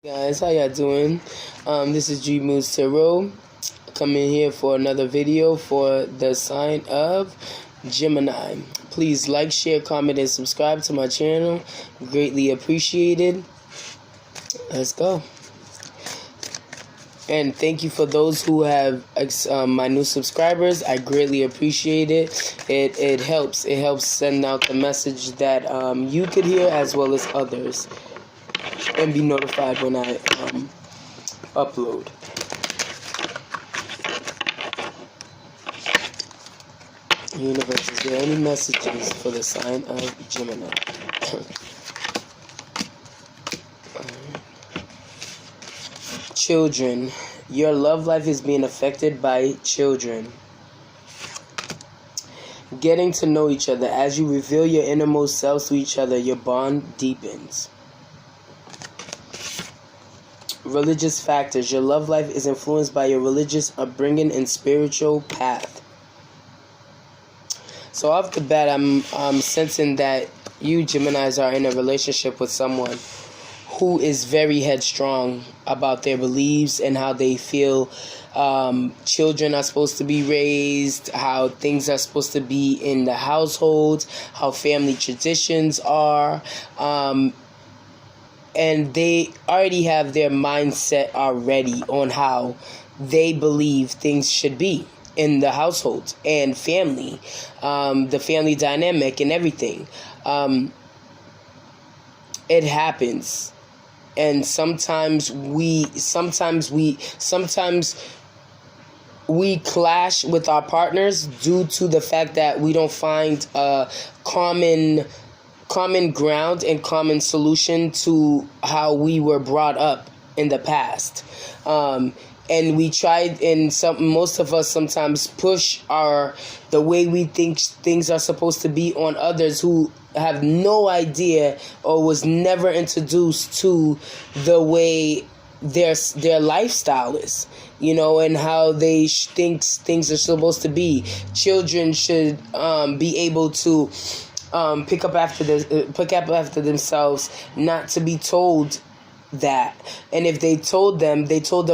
Guys, how y'all doing? This is Gemini Tarot coming here for another video for the sign of Gemini. Please like, share, comment, and subscribe to my channel. Greatly appreciated. Let's go. And thank you for those who have my new subscribers. I greatly appreciate it. It helps. It helps send out the message that you could hear as well as others, and be notified when I upload. Universe, is there any messages for the sign of Gemini? Children, your love life is being affected by children. Getting to know each other. As you reveal your innermost selves to each other, your bond deepens. Religious factors. Your love life is influenced by your religious upbringing and spiritual path. So off the bat, I'm sensing that you Geminis are in a relationship with someone who is very headstrong about their beliefs and how they feel children are supposed to be raised, how things are supposed to be in the household, how family traditions are. And they already have their mindset already on how they believe things should be in the household and family, the family dynamic and everything. It happens. And sometimes we clash with our partners due to the fact that we don't find a common ground and common solution to how we were brought up in the past. And we tried, and most of us sometimes push the way we think things are supposed to be on others who have no idea or was never introduced to the way their lifestyle is, and how they think things are supposed to be. Children should be able to pick up after themselves, not to be told that. And if they told them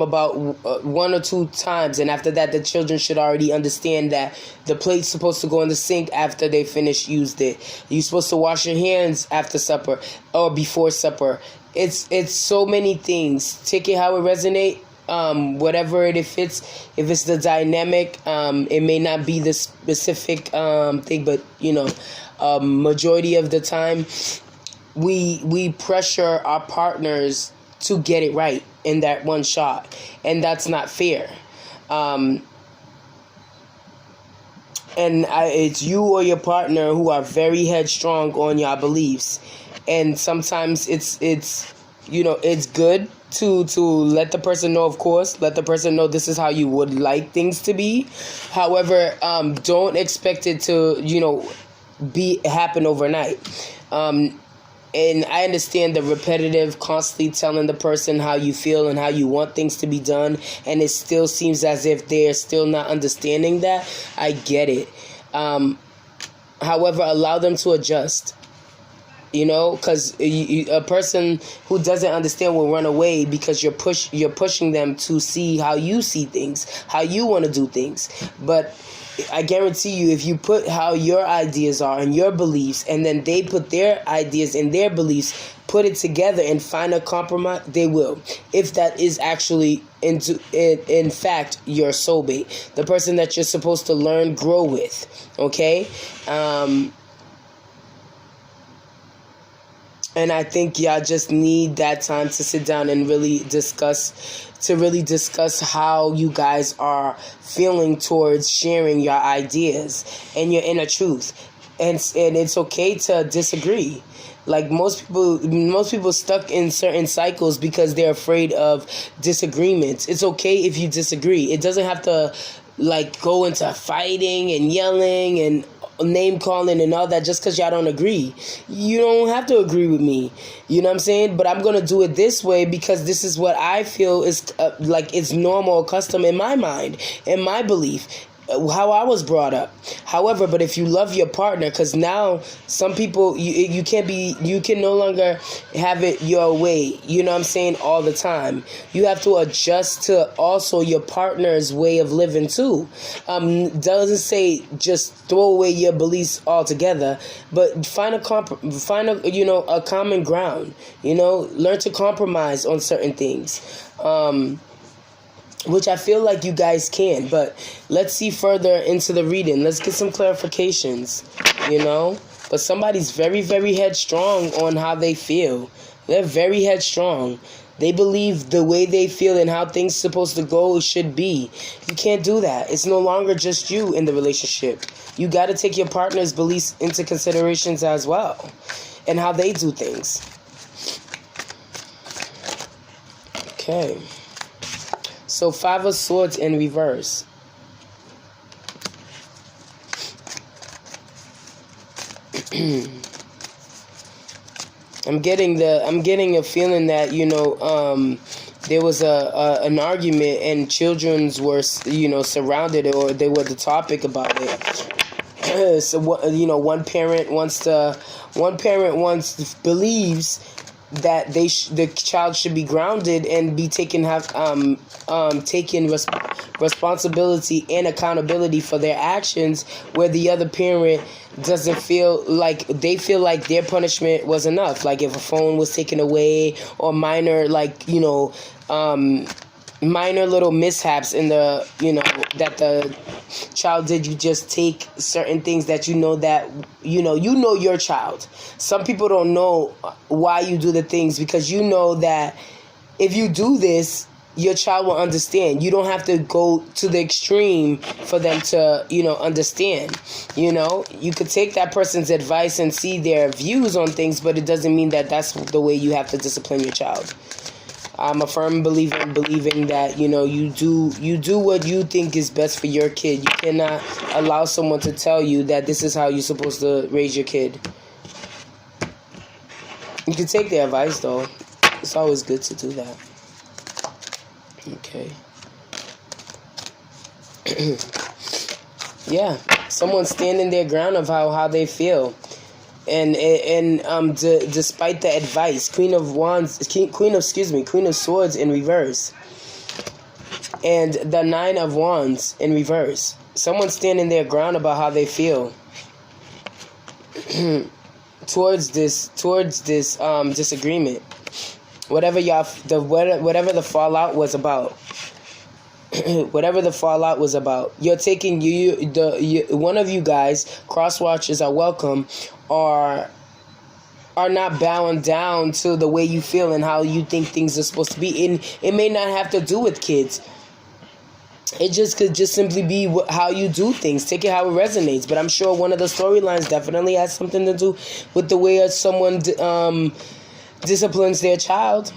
about one or two times, and after that the children should already understand that the plate's supposed to go in the sink after they finish used it. You're supposed to wash your hands after supper or before supper. It's so many things. Take it how it resonate. Whatever it fits. If it's the dynamic, it may not be the specific thing, but majority of the time we pressure our partners to get it right in that one shot, and that's not fair. And it's you or your partner who are very headstrong on your beliefs, and sometimes it's good to let the person know, of course, let the person know this is how you would like things to be. However, don't expect it to, happen overnight. And I understand the repetitive, constantly telling the person how you feel and how you want things to be done, and it still seems as if they're still not understanding that. I get it. However, allow them to adjust. Because a person who doesn't understand will run away, because you're pushing them to see how you see things, how you want to do things. But I guarantee you, if you put how your ideas are and your beliefs, and then they put their ideas and their beliefs, put it together and find a compromise, they will. If that is actually in fact your soulmate, the person that you're supposed to learn, grow with. Okay. And I think y'all just need that time to sit down and really discuss how you guys are feeling towards sharing your ideas and your inner truth. And it's okay to disagree. Like most people stuck in certain cycles because they're afraid of disagreements. It's okay if you disagree. It doesn't have to go into fighting and yelling and name calling and all that just because y'all don't agree. You don't have to agree with me. You know what I'm saying? But I'm going to do it this way because this is what I feel is it's normal, custom in my mind, in my belief. how I was brought up. However, but if you love your partner, because now some people, you can no longer have it your way, you know what I'm saying, all the time. You have to adjust to also your partner's way of living too. Doesn't say just throw away your beliefs altogether, but find a common ground. Learn to compromise on certain things. Which I feel like you guys can, but let's see further into the reading. Let's get some clarifications, But somebody's very, very headstrong on how they feel. They're very headstrong. They believe the way they feel and how things supposed to go should be. You can't do that. It's no longer just you in the relationship. You got to take your partner's beliefs into considerations as well, and how they do things. Okay. So 5 of Swords in reverse. I'm getting a feeling that there was an argument and children were surrounded, or they were the topic about it. So one parent believes that the child should be grounded and be taken responsibility and accountability for their actions, where the other parent doesn't feel like their punishment was enough. Like if a phone was taken away, or minor minor little mishaps in the that the child did, you just take certain things that that your child. Some people don't know why you do the things, because that if you do this, your child will understand. You don't have to go to the extreme for them to understand. You could take that person's advice and see their views on things, but it doesn't mean that that's the way you have to discipline your child. I'm a firm believer in believing that you do what you think is best for your kid. You cannot allow someone to tell you that this is how you're supposed to raise your kid. You can take their advice though. It's always good to do that. Okay. Yeah, someone standing their ground of how they feel. And despite the advice, Queen of Swords in reverse, and the 9 of Wands in reverse. Someone standing their ground about how they feel towards this disagreement, whatever the fallout was about. Whatever the fallout was about, you're taking one of you guys, cross watchers are welcome, are not bound down to the way you feel and how you think things are supposed to be. And it may not have to do with kids. It could just simply be how you do things. Take it how it resonates. But I'm sure one of the storylines definitely has something to do with the way someone disciplines their child.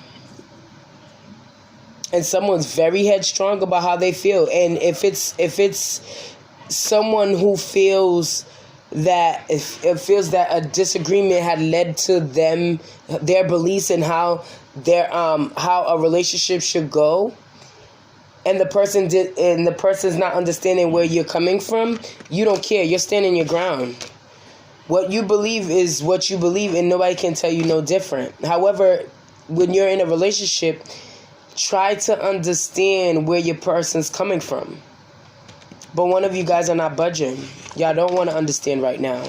And someone's very headstrong about how they feel. And if it's someone who feels that a disagreement had led to their beliefs and how a relationship should go, and the person's not understanding where you're coming from, you don't care. You're standing your ground. What you believe is what you believe, and nobody can tell you no different. However, when you're in a relationship, try to understand where your person's coming from. But one of you guys are not budging. Y'all don't want to understand right now.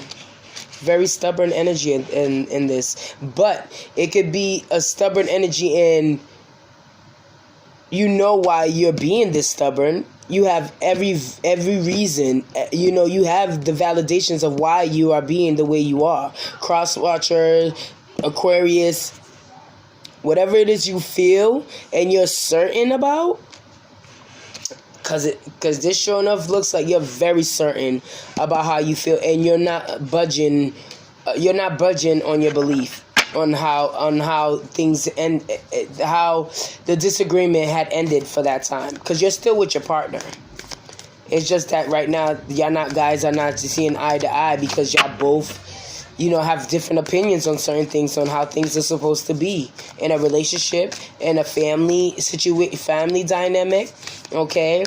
Very stubborn energy in this. But it could be a stubborn energy in why you're being this stubborn. You have every reason. You have the validations of why you are being the way you are. Cross-watcher, Aquarius, whatever it is you feel and you're certain about, because this sure enough looks like you're very certain about how you feel, and you're not budging. You're not budging on your belief on how things end, how the disagreement had ended for that time, because you're still with your partner. It's just that right now guys are not seeing eye to eye, because y'all both have different opinions on certain things, on how things are supposed to be in a relationship, in a family dynamic, okay?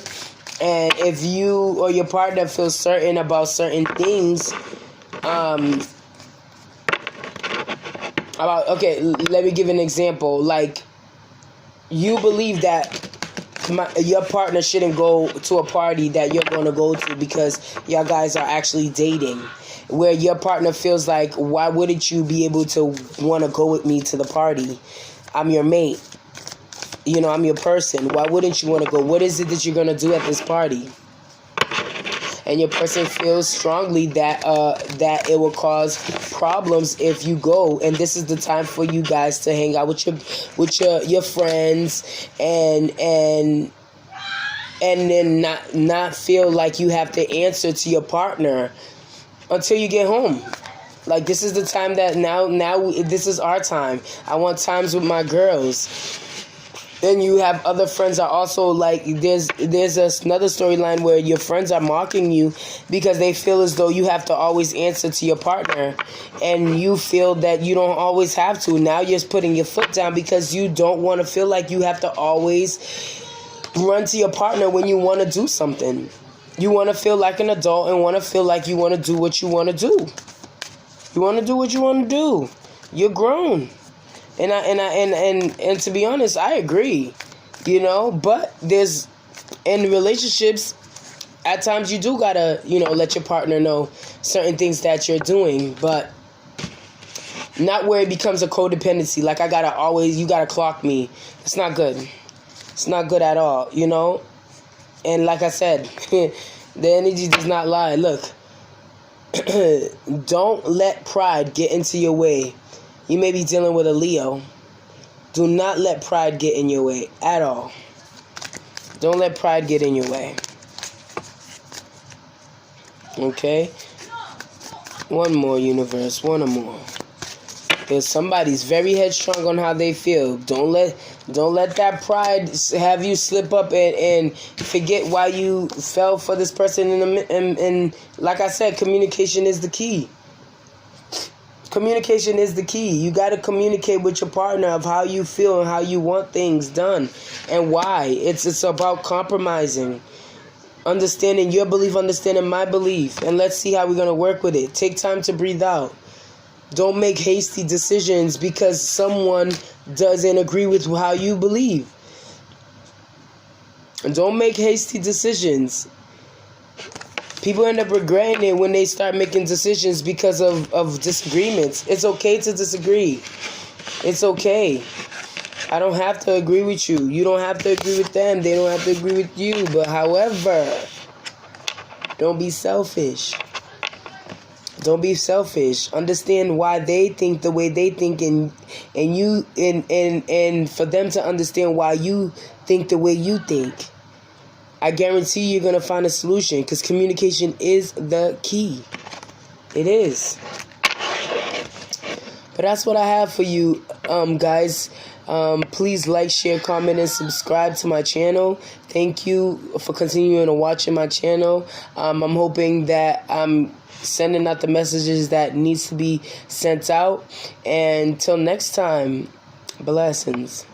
And if you or your partner feels certain about certain things, okay, let me give an example. Like, you believe that your partner shouldn't go to a party that you're going to go to because y'all guys are actually dating, where your partner feels like, why wouldn't you be able to want to go with me to the party? I'm your mate. You know, I'm your person. Why wouldn't you want to go? What is it that you're going to do at this party? And your person feels strongly that that it will cause problems if you go. And this is the time for you guys to hang out with your friends and then not feel like you have to answer to your partner until you get home. Like, this is the time that now this is our time. I want times with my girls. Then you have other friends are also like, there's another storyline where your friends are mocking you because they feel as though you have to always answer to your partner, and you feel that you don't always have to. Now you're putting your foot down because you don't want to feel like you have to always run to your partner when you want to do something. You want to feel like an adult and want to feel like you want to do what you want to do. You want to do what you want to do. You're grown. And to be honest, I agree, you know, but there's, in relationships, at times you do gotta, you know, let your partner know certain things that you're doing, but not where it becomes a codependency. Like, you gotta clock me. It's not good. It's not good at all, you know? And like I said, the energy does not lie. Look, don't let pride get into your way. You may be dealing with a Leo. Do not let pride get in your way at all. Don't let pride get in your way. Okay? One more, universe. One or more. Because somebody's very headstrong on how they feel. Don't let that pride have you slip up and forget why you fell for this person. And like I said, communication is the key. Communication is the key. You got to communicate with your partner of how you feel and how you want things done and why. It's about compromising, understanding your belief, understanding my belief, and let's see how we're going to work with it. Take time to breathe out. Don't make hasty decisions because someone doesn't agree with how you believe. And don't make hasty decisions. People end up regretting it when they start making decisions because of disagreements. It's okay to disagree. It's okay. I don't have to agree with you. You don't have to agree with them. They don't have to agree with you. But however, don't be selfish. Don't be selfish. Understand why they think the way they think, and for them to understand why you think the way you think. I guarantee you're going to find a solution because communication is the key. It is. But that's what I have for you, guys. Please like, share, comment, and subscribe to my channel. Thank you for continuing to watch my channel. I'm hoping that I'm sending out the messages that needs to be sent out. And until next time, blessings.